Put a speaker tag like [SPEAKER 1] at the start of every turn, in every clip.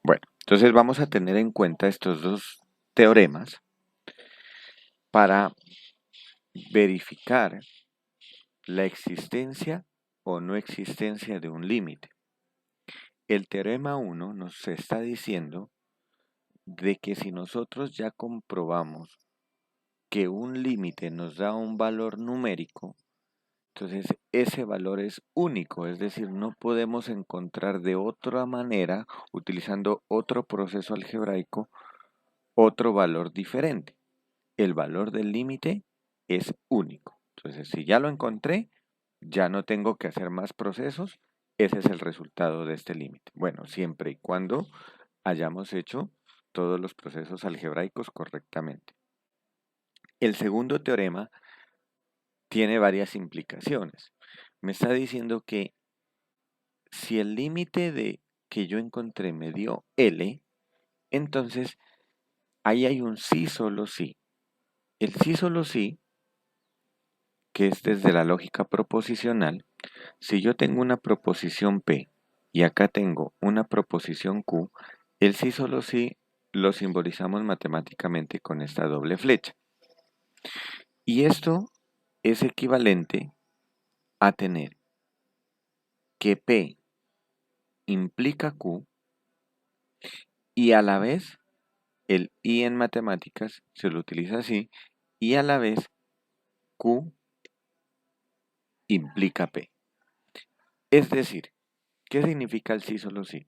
[SPEAKER 1] Bueno, entonces vamos a tener en cuenta estos dos teoremas para verificar la existencia o no existencia de un límite. El teorema 1 nos está diciendo de que si nosotros ya comprobamos que un límite nos da un valor numérico, entonces ese valor es único, es decir, no podemos encontrar de otra manera, utilizando otro proceso algebraico, otro valor diferente. El valor del límite es único. Entonces, si ya lo encontré, ya no tengo que hacer más procesos. Ese es el resultado de este límite. Bueno, siempre y cuando hayamos hecho todos los procesos algebraicos correctamente. El segundo teorema tiene varias implicaciones. Me está diciendo que si el límite de que yo encontré me dio L, entonces ahí hay un sí solo sí. El sí solo sí, que es desde la lógica proposicional, si yo tengo una proposición P y acá tengo una proposición Q, el sí solo sí lo simbolizamos matemáticamente con esta doble flecha. Y esto es equivalente a tener que P implica Q y a la vez el I en matemáticas se lo utiliza así y a la vez Q implica P. Es decir, ¿qué significa el sí solo sí?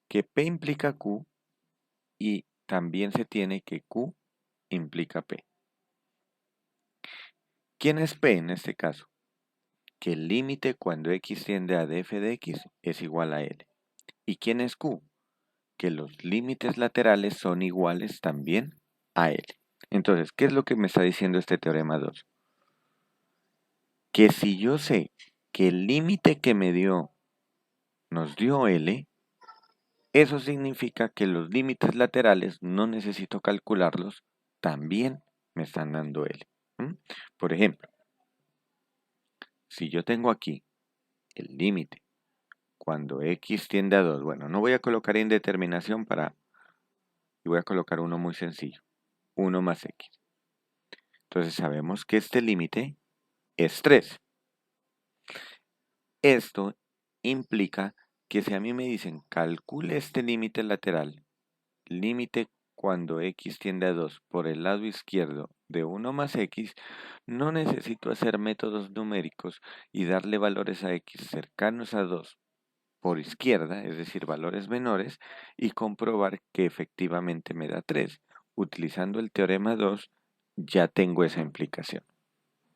[SPEAKER 1] Que P implica Q y también se tiene que Q implica P. ¿Quién es P en este caso? Que el límite cuando x tiende a df de x es igual a L. ¿Y quién es Q? Que los límites laterales son iguales también a L. Entonces, ¿qué es lo que me está diciendo este teorema 2? Que si yo sé que el límite que me dio nos dio L, eso significa que los límites laterales no necesito calcularlos, también me están dando L. Por ejemplo, si yo tengo aquí el límite cuando x tiende a 2, bueno, no voy a colocar indeterminación y voy a colocar uno muy sencillo, 1 más x. Entonces sabemos que este límite es 3. Esto implica que si a mí me dicen calcule este límite lateral, límite cuando x tiende a 2 por el lado izquierdo de 1 más x, no necesito hacer métodos numéricos y darle valores a x cercanos a 2 por izquierda, es decir, valores menores, y comprobar que efectivamente me da 3. Utilizando el teorema 2, ya tengo esa implicación.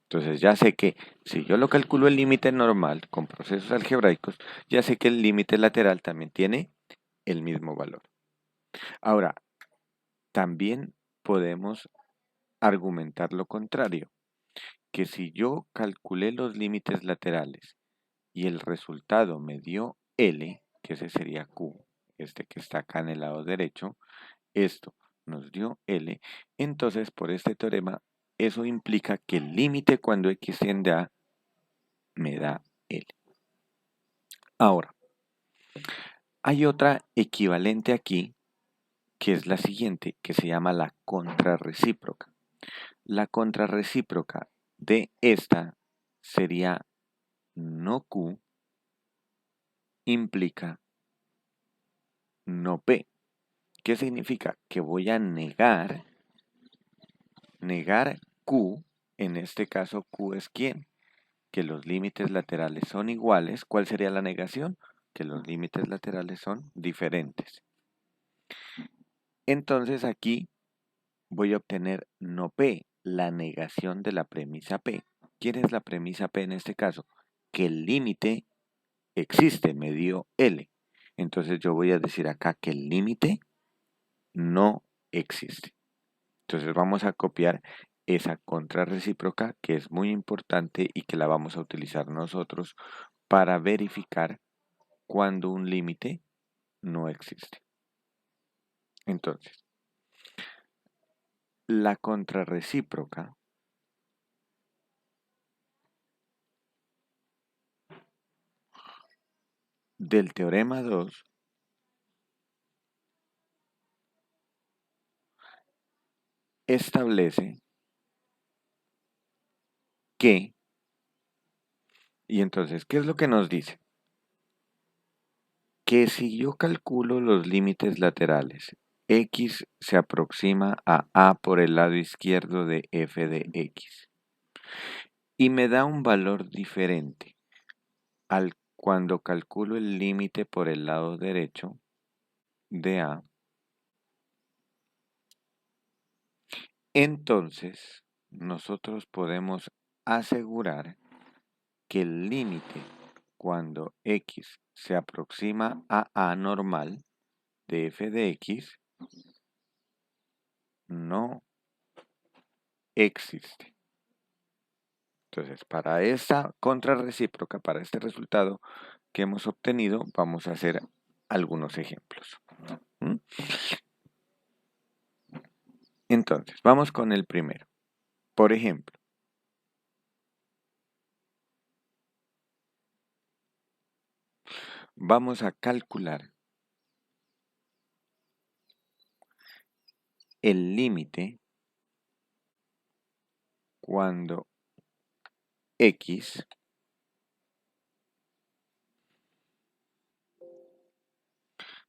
[SPEAKER 1] Entonces ya sé que si yo lo calculo el límite normal con procesos algebraicos, ya sé que el límite lateral también tiene el mismo valor. Ahora, también podemos argumentar lo contrario, que si yo calculé los límites laterales y el resultado me dio L, que ese sería Q, este que está acá en el lado derecho, esto nos dio L, entonces por este teorema eso implica que el límite cuando x tiende a me da L. Ahora, hay otra equivalente aquí que es la siguiente, que se llama la contrarrecíproca. La contrarrecíproca de esta sería no Q implica no P. ¿Qué significa? Que voy a negar Q, en este caso Q es quién, que los límites laterales son iguales. ¿Cuál sería la negación? Que los límites laterales son diferentes. Entonces aquí voy a obtener no P, la negación de la premisa P. ¿Quién es la premisa P en este caso? Que el límite existe, me dio L. Entonces yo voy a decir acá que el límite no existe. Entonces vamos a copiar esa contrarrecíproca que es muy importante y que la vamos a utilizar nosotros para verificar cuando un límite no existe. Entonces, la contrarrecíproca del teorema 2 establece que, y entonces, ¿qué es lo que nos dice? Que si yo calculo los límites laterales, x se aproxima a por el lado izquierdo de f de x y me da un valor diferente al cuando calculo el límite por el lado derecho de a, entonces nosotros podemos asegurar que el límite cuando x se aproxima a normal de f de x no existe. Entonces, para esta contrarrecíproca, para este resultado que hemos obtenido, vamos a hacer algunos ejemplos. ¿Mm? Entonces, vamos con el primero. Por ejemplo, vamos a calcular el límite cuando x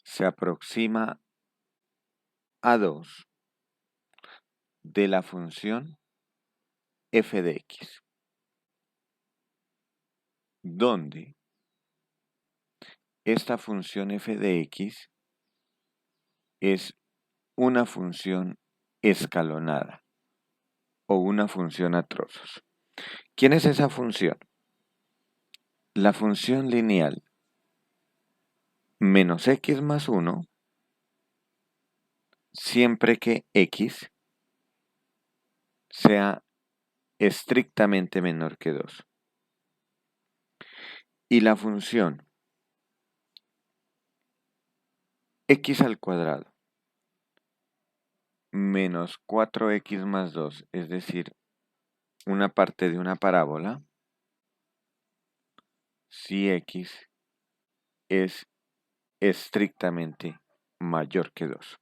[SPEAKER 1] se aproxima a 2 de la función f de x, donde esta función f de x es una función escalonada o una función a trozos. ¿Quién es esa función? La función lineal menos x más 1 siempre que x sea estrictamente menor que 2. Y la función x al cuadrado menos 4x más 2, es decir, una parte de una parábola, si x es estrictamente mayor que 2.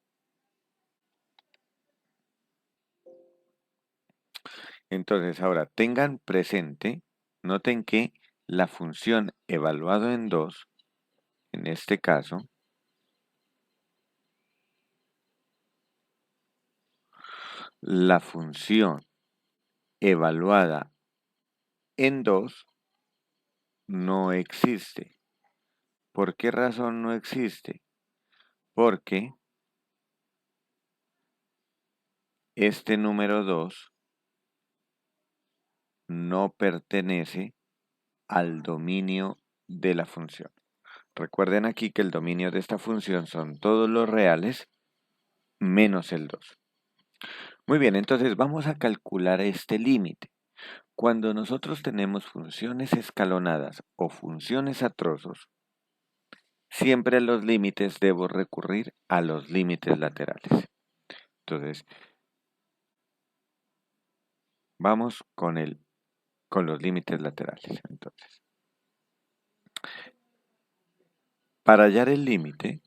[SPEAKER 1] Entonces, ahora tengan presente, noten que la función evaluado en 2, en este caso, la función evaluada en 2 no existe. ¿Por qué razón no existe? Porque este número 2 no pertenece al dominio de la función. Recuerden aquí que el dominio de esta función son todos los reales menos el 2. Muy bien, entonces vamos a calcular este límite. Cuando nosotros tenemos funciones escalonadas o funciones a trozos, siempre a los límites debo recurrir a los límites laterales. Entonces, vamos con los límites laterales. Entonces, para hallar el límite,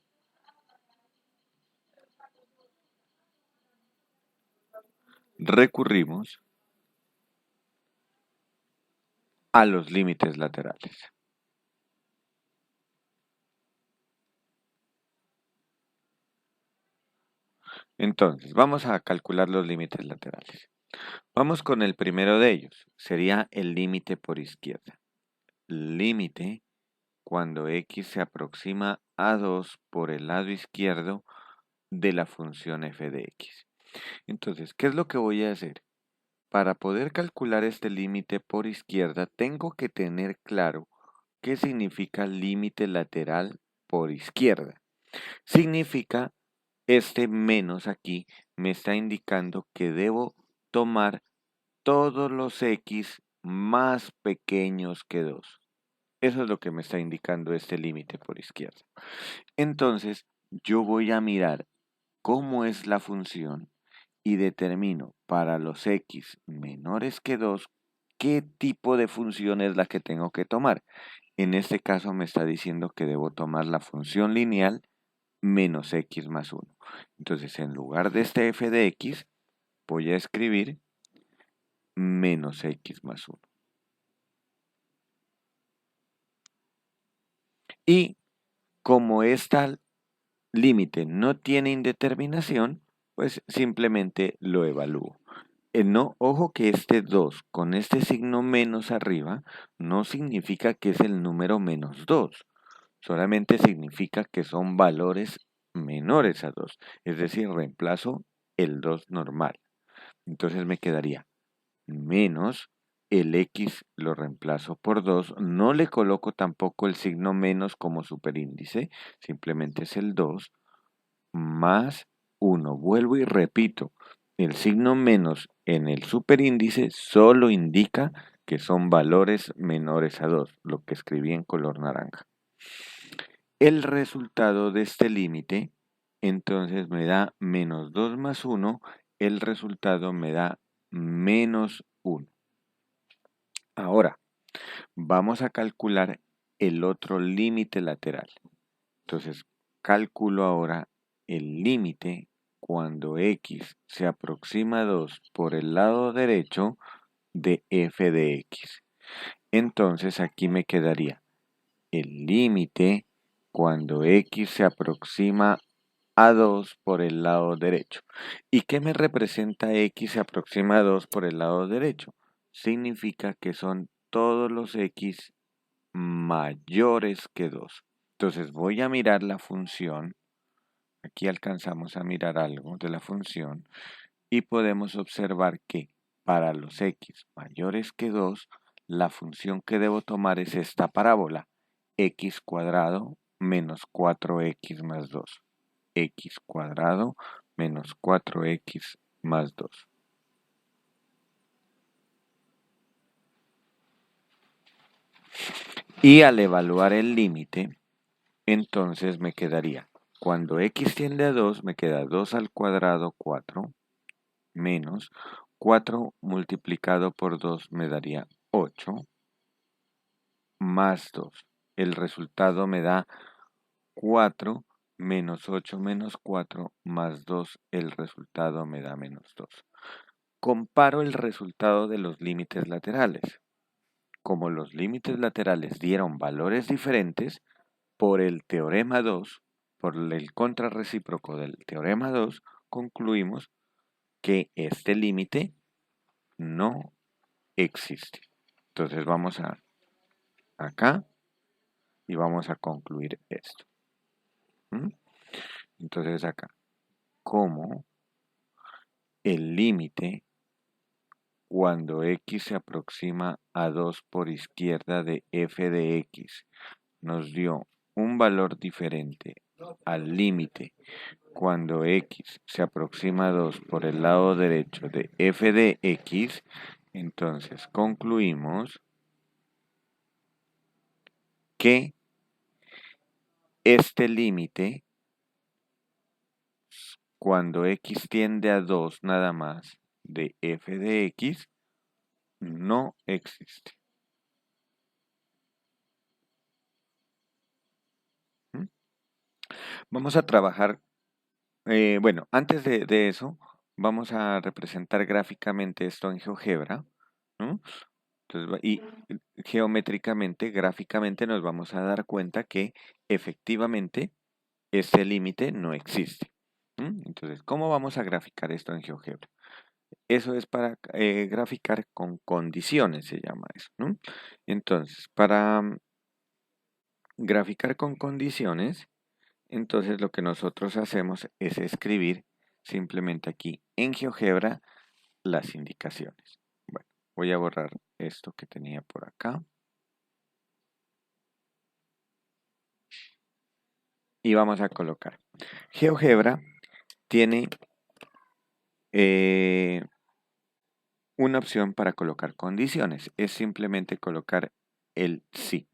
[SPEAKER 1] recurrimos a los límites laterales. Entonces, vamos a calcular los límites laterales. Vamos con el primero de ellos, sería el límite por izquierda. Límite cuando x se aproxima a 2 por el lado izquierdo de la función f de x. Entonces, ¿qué es lo que voy a hacer? Para poder calcular este límite por izquierda, tengo que tener claro qué significa límite lateral por izquierda. Significa, este menos aquí me está indicando que debo tomar todos los x más pequeños que 2. Eso es lo que me está indicando este límite por izquierda. Entonces, yo voy a mirar cómo es la función y determino para los x menores que 2 qué tipo de función es la que tengo que tomar. En este caso me está diciendo que debo tomar la función lineal menos x más 1. Entonces, en lugar de este f de x, voy a escribir menos x más 1. Y como esta límite no tiene indeterminación, pues simplemente lo evalúo. No, ojo que este 2 con este signo menos arriba no significa que es el número menos 2, solamente significa que son valores menores a 2, es decir, reemplazo el 2 normal. Entonces me quedaría menos el x lo reemplazo por 2, no le coloco tampoco el signo menos como superíndice, simplemente es el 2 más 1. Vuelvo y repito, el signo menos en el superíndice solo indica que son valores menores a 2, lo que escribí en color naranja. El resultado de este límite entonces me da menos 2 más 1, el resultado me da menos 1. Ahora, vamos a calcular el otro límite lateral. Entonces, calculo ahora el límite cuando x se aproxima a 2 por el lado derecho de f de x. Entonces, aquí me quedaría el límite cuando x se aproxima a 2 por el lado derecho. ¿Y qué me representa x se aproxima a 2 por el lado derecho? Significa que son todos los x mayores que 2. Entonces voy a mirar la función. Aquí alcanzamos a mirar algo de la función y podemos observar que para los x mayores que 2, la función que debo tomar es esta parábola, x cuadrado menos 4x más 2. X cuadrado menos 4x más 2. Y al evaluar el límite, entonces me quedaría, cuando x tiende a 2, me queda 2 al cuadrado 4, menos 4 multiplicado por 2 me daría 8, más 2. El resultado me da 4 menos 8 menos 4 más 2, el resultado me da menos 2. Comparo el resultado de los límites laterales. Como los límites laterales dieron valores diferentes, por el teorema 2, por el contrarrecíproco del teorema 2, concluimos que este límite no existe. Entonces vamos a acá y vamos a concluir esto. Entonces acá, como el límite cuando x se aproxima a 2 por izquierda de f de x nos dio un valor diferente al límite cuando x se aproxima a 2 por el lado derecho de f de x, entonces concluimos que este límite, cuando x tiende a 2 nada más de f de x, no existe. Vamos a trabajar, bueno, antes de eso, vamos a representar gráficamente esto en GeoGebra, ¿no? Entonces, y geométricamente, gráficamente nos vamos a dar cuenta que efectivamente este límite no existe. Entonces, ¿cómo vamos a graficar esto en GeoGebra? Eso es para graficar con condiciones, se llama eso, ¿no? Entonces, para graficar con condiciones, entonces lo que nosotros hacemos es escribir simplemente aquí en GeoGebra las indicaciones. Bueno, voy a borrar esto que tenía por acá. Y vamos a colocar. GeoGebra tiene una opción para colocar condiciones. Es simplemente colocar el sí.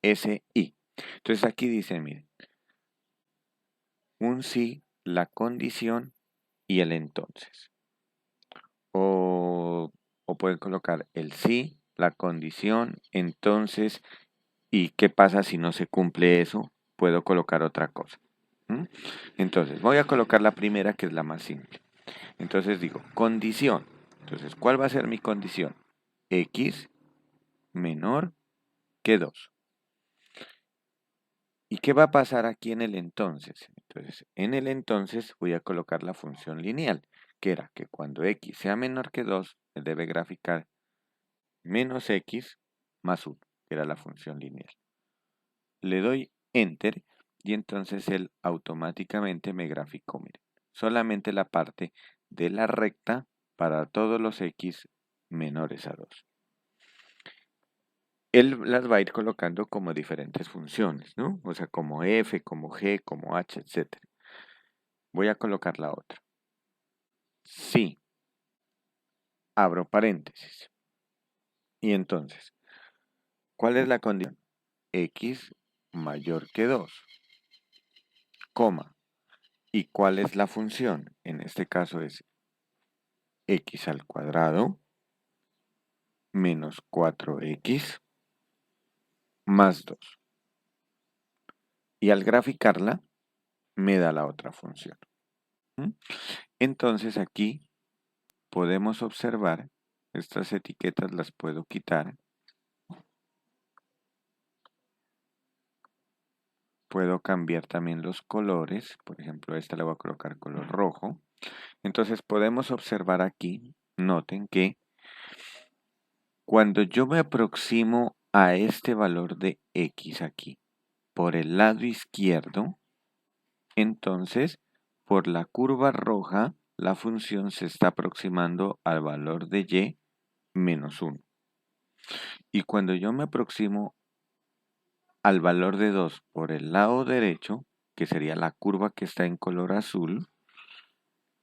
[SPEAKER 1] SI. Entonces aquí dice, miren, un sí, la condición y el entonces. O pueden colocar el sí, la condición, entonces, y qué pasa si no se cumple eso, puedo colocar otra cosa. Entonces, voy a colocar la primera que es la más simple. Entonces digo, condición. Entonces, ¿cuál va a ser mi condición? X menor que 2. ¿Y qué va a pasar aquí en el entonces? Entonces, en el entonces voy a colocar la función lineal, que era que cuando x sea menor que 2, debe graficar menos x más 1, que era la función lineal. Le doy Enter y entonces él automáticamente me graficó, miren, solamente la parte de la recta para todos los x menores a 2. Él las va a ir colocando como diferentes funciones, ¿no? O sea, como f, como g, como h, etc. Voy a colocar la otra. Sí, abro paréntesis. Y entonces, ¿cuál es la condición? X mayor que 2, coma. ¿Y cuál es la función? En este caso es x al cuadrado menos 4x más 2. Y al graficarla, me da la otra función. ¿Mm? Entonces aquí podemos observar, estas etiquetas las puedo quitar. Puedo cambiar también los colores. Por ejemplo, esta le voy a colocar color rojo. Entonces podemos observar aquí, noten que cuando yo me aproximo a este valor de x aquí por el lado izquierdo, entonces por la curva roja la función se está aproximando al valor de y menos 1. Y cuando yo me aproximo al valor de 2 por el lado derecho, que sería la curva que está en color azul,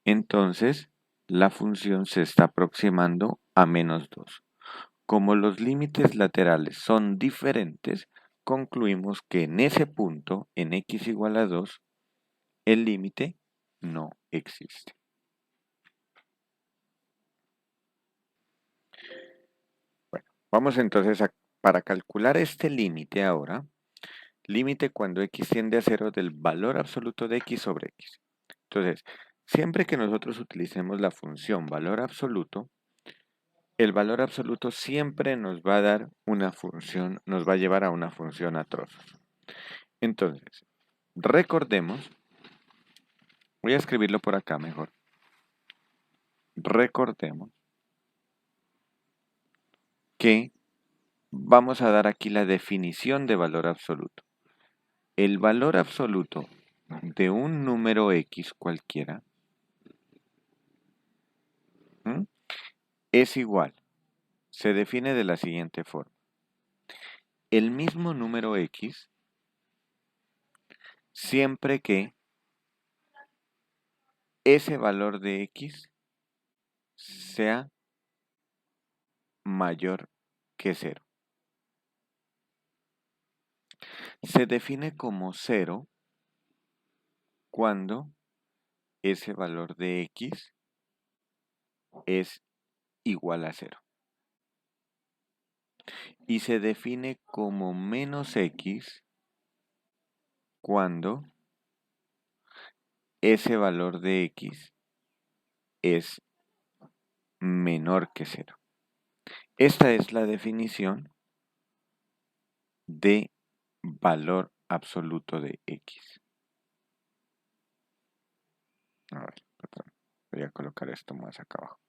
[SPEAKER 1] entonces la función se está aproximando a menos 2. Como los límites laterales son diferentes, concluimos que en ese punto, en x igual a 2, el límite no existe. Bueno, vamos entonces para calcular este límite ahora, límite cuando x tiende a 0 del valor absoluto de x sobre x. Entonces, siempre que nosotros utilicemos la función valor absoluto, el valor absoluto siempre nos va a dar una función, nos va a llevar a una función a trozos. Entonces, recordemos, voy a escribirlo por acá mejor. Recordemos que vamos a dar aquí la definición de valor absoluto. El valor absoluto de un número x cualquiera, ¿m?, es igual. Se define de la siguiente forma. El mismo número x siempre que ese valor de x sea mayor que 0. Se define como 0 cuando ese valor de x es igual a 0. Y se define como menos x cuando ese valor de x es menor que 0. Esta es la definición de valor absoluto de x. A ver, perdón, voy a colocar esto más acá abajo.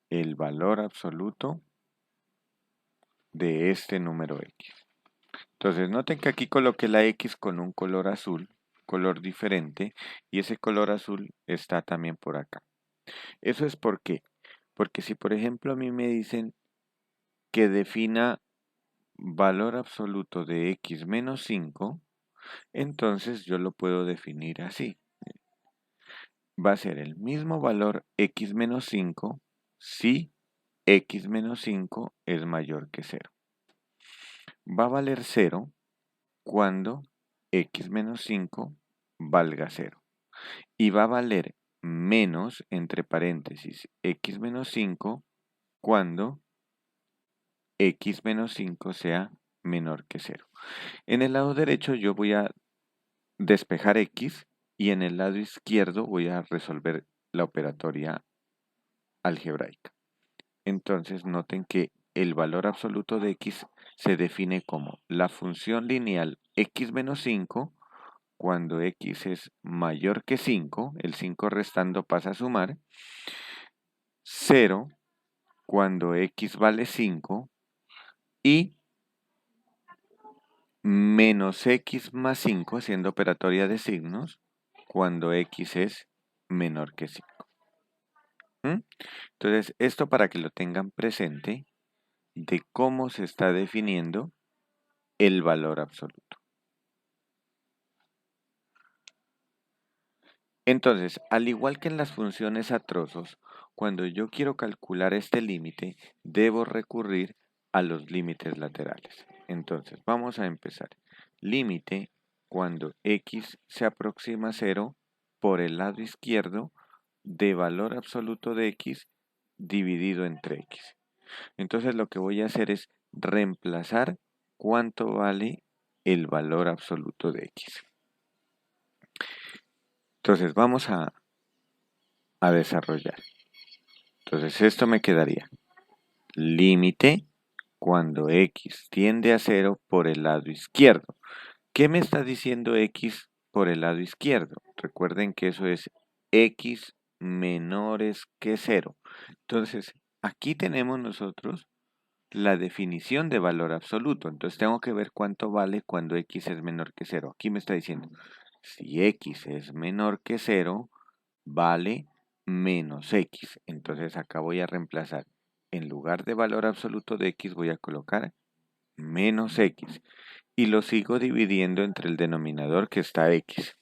[SPEAKER 1] El valor absoluto de este número x. Entonces, noten que aquí coloqué la x con un color azul, color diferente, y ese color azul está también por acá. ¿Eso es por qué? Porque si, por ejemplo, a mí me dicen que defina valor absoluto de x menos 5, entonces yo lo puedo definir así. Va a ser el mismo valor x menos 5 si x menos 5 es mayor que 0. Va a valer 0 cuando x menos 5 valga 0. Y va a valer menos, entre paréntesis, x menos 5 cuando x menos 5 sea menor que 0. En el lado derecho yo voy a despejar x y en el lado izquierdo voy a resolver la operatoria algebraica. Entonces noten que el valor absoluto de x se define como la función lineal x menos 5 cuando x es mayor que 5, el 5 restando pasa a sumar, 0 cuando x vale 5 y menos x más 5, haciendo operatoria de signos, cuando x es menor que 5. Entonces, esto para que lo tengan presente de cómo se está definiendo el valor absoluto. Entonces, al igual que en las funciones a trozos, cuando yo quiero calcular este límite, debo recurrir a los límites laterales. Entonces, vamos a empezar. Límite cuando x se aproxima a 0 por el lado izquierdo de valor absoluto de x dividido entre x. Entonces, lo que voy a hacer es reemplazar cuánto vale el valor absoluto de x. Entonces, vamos a desarrollar. Entonces esto me quedaría límite cuando x tiende a 0 por el lado izquierdo. ¿Qué me está diciendo x por el lado izquierdo? Recuerden que eso es x menores que 0. Entonces, aquí tenemos nosotros la definición de valor absoluto. Entonces tengo que ver cuánto vale cuando x es menor que 0. Aquí me está diciendo, si x es menor que 0, vale menos x. Entonces acá voy a reemplazar, en lugar de valor absoluto de x, voy a colocar menos x. Y lo sigo dividiendo entre el denominador que está x.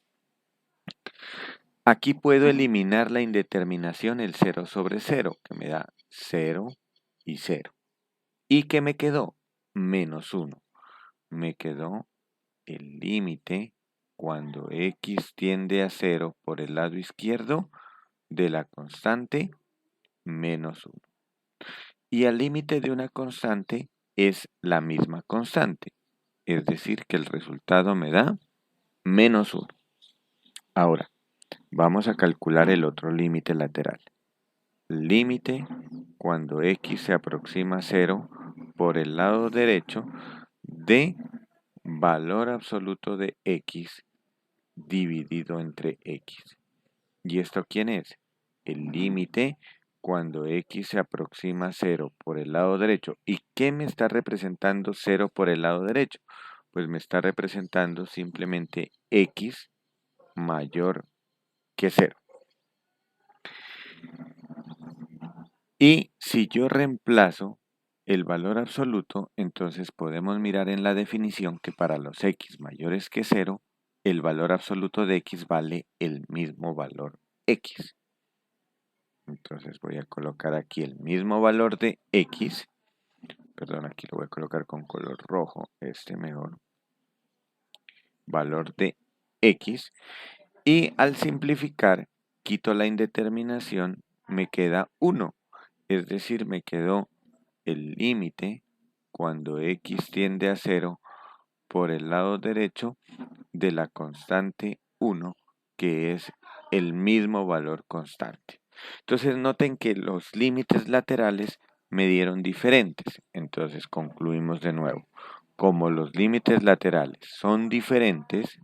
[SPEAKER 1] Aquí puedo eliminar la indeterminación, el 0 sobre 0, que me da 0 y 0. ¿Y qué me quedó? Menos 1. Me quedó el límite cuando x tiende a 0 por el lado izquierdo de la constante menos 1. Y el límite de una constante es la misma constante. Es decir, que el resultado me da menos 1. Ahora, vamos a calcular el otro límite lateral. Límite cuando x se aproxima a 0 por el lado derecho de valor absoluto de x dividido entre x. ¿Y esto quién es? El límite cuando x se aproxima a 0 por el lado derecho. ¿Y qué me está representando 0 por el lado derecho? Pues me está representando simplemente x mayor que 0. Y si yo reemplazo el valor absoluto, entonces podemos mirar en la definición que para los x mayores que 0, el valor absoluto de x vale el mismo valor x. Entonces voy a colocar aquí el mismo valor de x. Perdón, aquí lo voy a colocar con color rojo, este mejor. Valor de x. Y al simplificar, quito la indeterminación, me queda 1. Es decir, me quedó el límite cuando x tiende a 0 por el lado derecho de la constante 1, que es el mismo valor constante. Entonces noten que los límites laterales me dieron diferentes. Entonces concluimos de nuevo. Como los límites laterales son diferentes,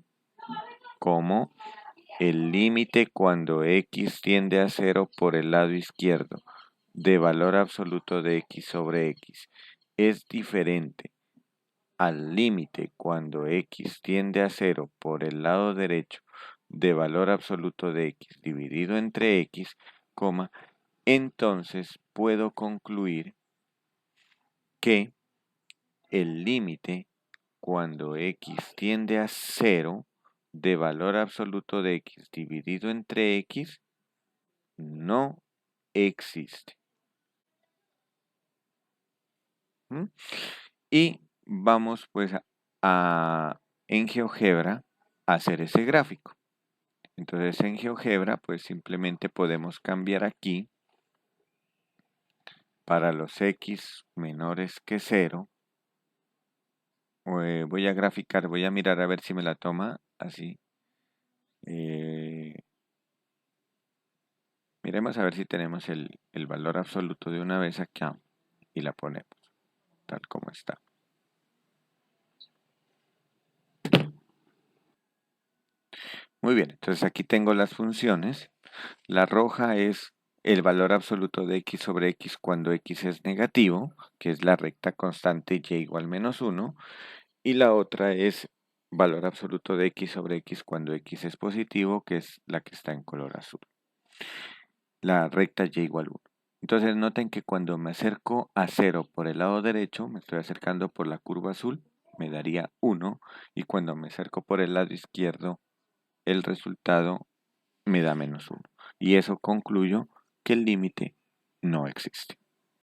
[SPEAKER 1] como el límite cuando x tiende a 0 por el lado izquierdo de valor absoluto de x sobre x es diferente al límite cuando x tiende a 0 por el lado derecho de valor absoluto de x dividido entre x, entonces puedo concluir que el límite cuando x tiende a 0 de valor absoluto de x dividido entre x no existe. Y vamos pues en GeoGebra a hacer ese gráfico. Entonces en GeoGebra pues simplemente podemos cambiar aquí para los x menores que 0. Voy a graficar, voy a mirar a ver si me la toma así. Miremos a ver si tenemos el valor absoluto de una vez acá y la ponemos tal como está. Muy bien, entonces aquí tengo las funciones. La roja es el valor absoluto de x sobre x cuando x es negativo, que es la recta constante y igual menos 1. Y la otra es valor absoluto de x sobre x cuando x es positivo, que es la que está en color azul. La recta y igual 1. Entonces noten que cuando me acerco a 0 por el lado derecho, me estoy acercando por la curva azul, me daría 1. Y cuando me acerco por el lado izquierdo, el resultado me da menos 1. Y eso concluyo que el límite no existe.